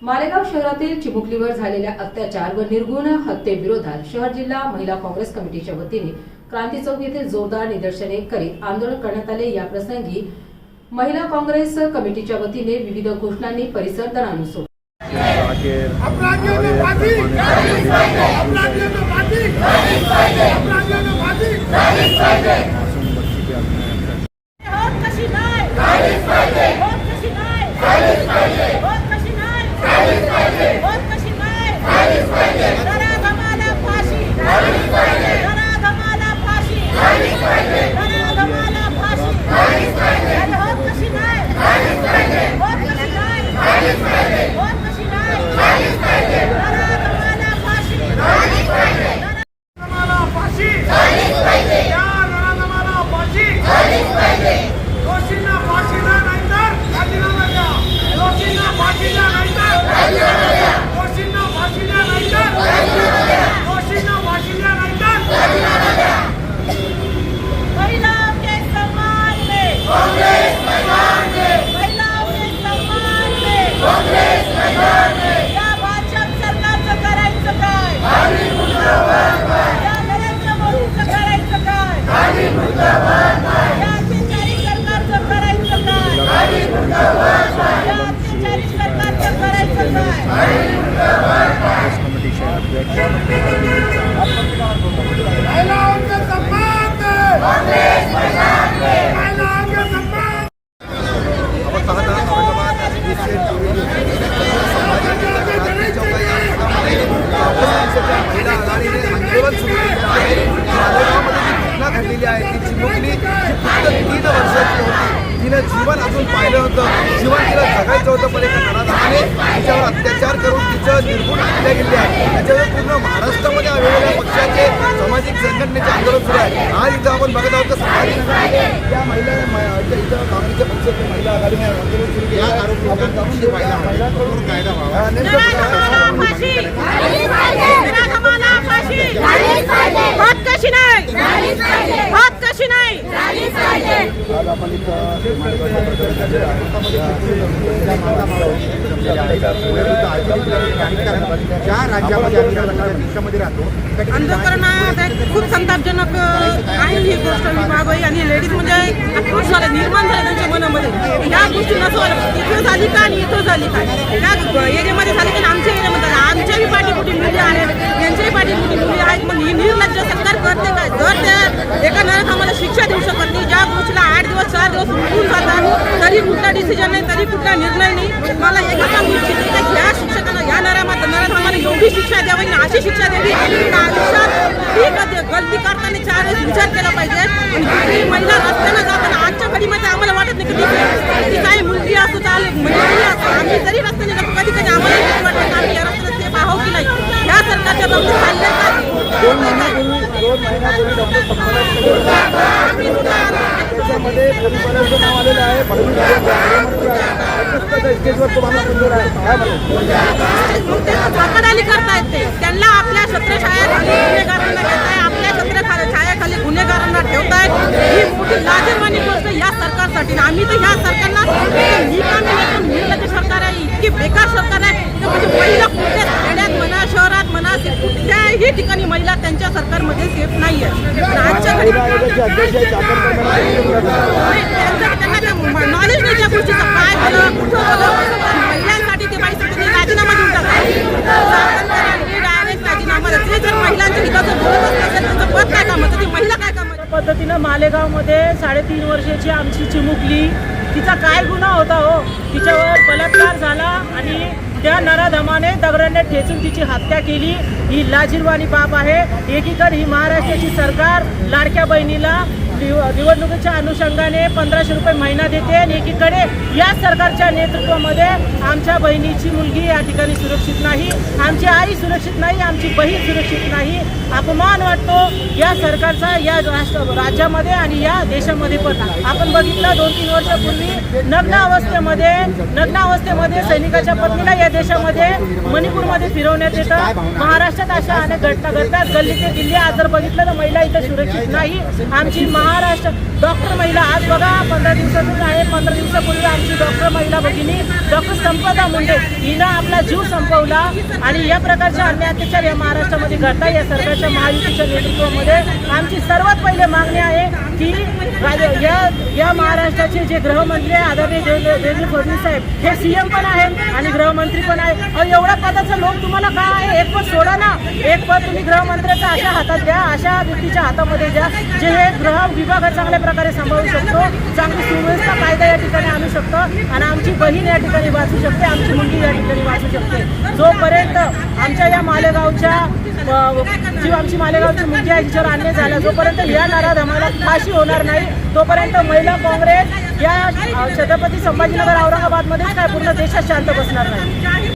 मालेगाव शहरातील चिमुकलीवर झालेल्या अत्याचार व निर्गुण हत्येविरोधात शहर जिल्हा महिला काँग्रेस कमिटीच्या वतीने क्रांती चौक येथे जोरदार निदर्शने करीत आंदोलन करण्यात आले। या प्रसंगी महिला काँग्रेस कमिटीच्या वतीने विविध घोषणांनी परिसर दणाणून सोडला। जीवन अजून पाहिलं होतं, जीवन तिला जगायचं होतं, पण एका नराधमाने तिच्यावर अत्याचार करून तिचं निर्गुण हत्या केली आहे। त्याच्यावर पूर्ण महाराष्ट्रामध्ये वेगवेगळ्या पक्षाचे सामाजिक संघटनेचे आंदोलन सुरू आहे। आज इथं आपण बघत आहोत त्या महिला इथं काँग्रेसच्या पक्षाचे महिला आघाडीने आंदोलन सुरू केलं आहे। आज आपण ज्या राज्यामध्ये देशामध्ये राहतो आंदोलनात खूप संतापजनक आहे ही गोष्ट। विभागही आणि लेडीज म्हणजे आक्रोश झाला, निर्माण झाला त्यांच्या मनामध्ये। या गोष्टी नसवायला इथं झाली का आणि इथं झाली का, या एरियामध्ये झाली का आमच्या एरियामध्ये, आमच्याही पाठीपुटी मुली आहेत, यांच्याही पाठीपुटी मुली आहेत। मग ही निर्लज्ज सरकार करते काय? जर त्या एका नरात आम्हाला शिक्षा देऊ शकत नाही, ज्या गोष्टीला 8 दिवस 4 दिवस उठून जातात, तरी कुठला डिसिजन नाही, तरी कुठला निर्णय नाही। मला एकच सांगू इच्छिते की ह्या शिक्षकांना, या नरात आम्हाला एवढी शिक्षा द्यावी, अशी शिक्षा द्यावी आयुष्यात ठीक गलती करताना 4 वेळेस विचार केला पाहिजे। आणि दुसरी महिला रस्त्यानं जाताना आजच्या घडीमध्ये आम्हाला वाटत नाही की ती काही मुलगी असो, चालेल मुलगी असो, आम्ही जरी रस्त्याने जातो कधी कधी आम्हाला वाटतं की आम्ही या रस्त्याने सेफ आहो की नाही। ह्या सरकारच्या बाबतीत चालले वकालती करतायत ते, त्यांना आपल्या छत्रछायाखाली गुन्हेगारांना घेताय, आपल्या छत्रछायाखाली गुन्हेगारांना ठेवतायत। ही मोठी लाजिरवाणी गोष्ट या सरकारसाठी। आम्ही तर ह्या सरकारला निर्लज्ज सरकार आहे, इतकी बेकार सरकार आहे। म्हणजे महिला कुठल्याच खेड्यात म्हणा, शहरात म्हणा, कुठल्याही ठिकाणी महिला त्यांच्या सरकारमध्ये सेफ नाही आहे। आजच्या घडी त्यांना नॉलेज नाही त्या गोष्टीचं, काय झालं कुठं झालं। महिलांसाठी ते बाई राजीनामा देऊन टाकतात, डायरेक्ट राजीनामा देते। जर महिलांच्या हिताचं बोलत असेल त्यांचं पद काय कामाचं, ती महिला काय कामाचं। पद्धतीनं मालेगावमध्ये 3.5 वर्षाची आमची चिमुकली, तिचा काय गुन्हा होता हो, तिच्यावर बलात्कार झाला आणि त्या नराधमाने दगडाने ठेचून तिची हत्या केली। ही लाजिरवाणी बाब आहे। एकीकडे ही महाराष्ट्राची सरकार लाडक्या बहिणीला निवडणुकीच्या अनुषंगाने 1500 रुपये महिना देते आणि एकीकडे या सरकारच्या नेतृत्वामध्ये आमच्या बहिणीची मुलगी या ठिकाणी सुरक्षित नाही, आमची आई सुरक्षित नाही, आमची बहीण सुरक्षित नाही। अपमान वाटतो या सरकारचा या राज्यामध्ये आणि या देशामध्ये पण। आपण बघितलं 2-3 वर्षापूर्वी नग्नावस्थेमध्ये सैनिकाच्या पत्नीला या देशामध्ये मणिपूरमध्ये फिरवण्यात येतं। महाराष्ट्रात अशा अनेक घटना घडतात, गल्ली ते दिल्ली। आज जर बघितलं तर महिला इथं सुरक्षित नाही। आमची महाराष्ट्र डॉक्टर महिला आज बघा 15 दिवसातून आहे. 15 दिवसापूर्वी आमची डॉक्टर महिला भगिनी डॉक्टर संपदा मुंडे हिनं आपला जीव संपवला आणि या प्रकारच्या अन्याय अत्याचार या महाराष्ट्रामध्ये घडता. या सरकारच्या महायुतीच्या नेतृत्वामध्ये आमची सर्वात पहिले मागणी आहे की या महाराष्ट्राचे जे गृहमंत्री आहे आदरणीय देवेंद्र फडणवीस साहेब हे सीएम पण आहेत आणि गृहमंत्री पण आहे. एवढ्या पदाचा लोक तुम्हाला काय आहे? एक पद सोडा ना. एक पद तुम्ही गृहमंत्र्याच्या अशा हातात द्या, अशा व्यक्तीच्या हातामध्ये द्या जे हे गृह विभाग चांगल्या प्रकारे सांभाळू शकतो, चांगली सुव्यवस्था कायदा या ठिकाणी आणू शकतो आणि आमची बहीण या ठिकाणी वाचू शकते, आमची मुलगी या ठिकाणी वाचू शकते. जोपर्यंत आमच्या या मालेगावच्या जी आमची मालेगावची मुलगी आहे जिच्यावर अन्याय झाला, जोपर्यंत या नराधमाला फाशी होणार नाही तोपर्यंत महिला काँग्रेस या छत्रपती संभाजीनगर औरंगाबादमध्ये काय पूर्ण देशात शांत बसणार नाही.